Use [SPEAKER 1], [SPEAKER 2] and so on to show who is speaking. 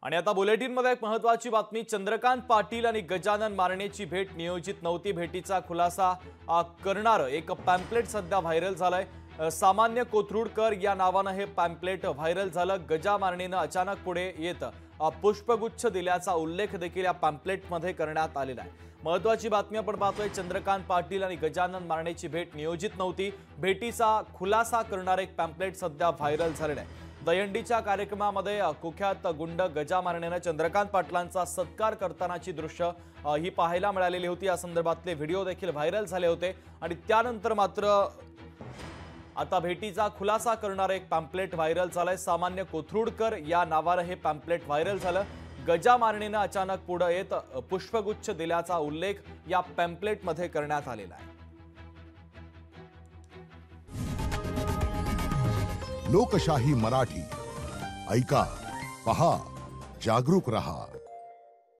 [SPEAKER 1] आणि आता बुलेटिनमध्ये एक महत्त्वाची बातमी। चंद्रकांत पाटील आणि गजानन मारणेची भेट नियोजित नव्हती। भेटीचा खुलासा करणारं एक पॅम्पलेट सध्या व्हायरल झालंय। सामान्य कोथरूडकर या नावानं हे पॅम्पलेट व्हायरल झालं। गजा मारणेनं अचानक पुढे येत पुष्पगुच्छ दिल्याचा उल्लेख देखील या पॅम्पलेटमध्ये करण्यात आलेला आहे। महत्त्वाची बातमी आपण पाहतोय। चंद्रकांत पाटील आणि गजानन मारणेची भेट नियोजित नव्हती। भेटीचा खुलासा करणारं एक पॅम्पलेट सध्या व्हायरल झालेलं आहे। दयंडीच्या कार्यक्रमामध्ये कुख्यात गुंड गजा मारणेनं चंद्रकांत पाटलांचा सत्कार करतानाची दृश्य ही पाहायला मिळालेली होती। या संदर्भातले व्हिडिओ देखील व्हायरल झाले होते आणि त्यानंतर मात्र आता भेटीचा खुलासा करणारं एक पॅम्पलेट व्हायरल झालंय। सामान्य कोथरूडकर या नावानं हे पॅम्पलेट व्हायरल झालं। गजा मारणेनं अचानक पुढे येत पुष्पगुच्छ दिल्याचा उल्लेख या पॅम्पलेटमध्ये करण्यात आलेला आहे।
[SPEAKER 2] लोकशाही मराठी ऐका, पहा, जागरूक रहा।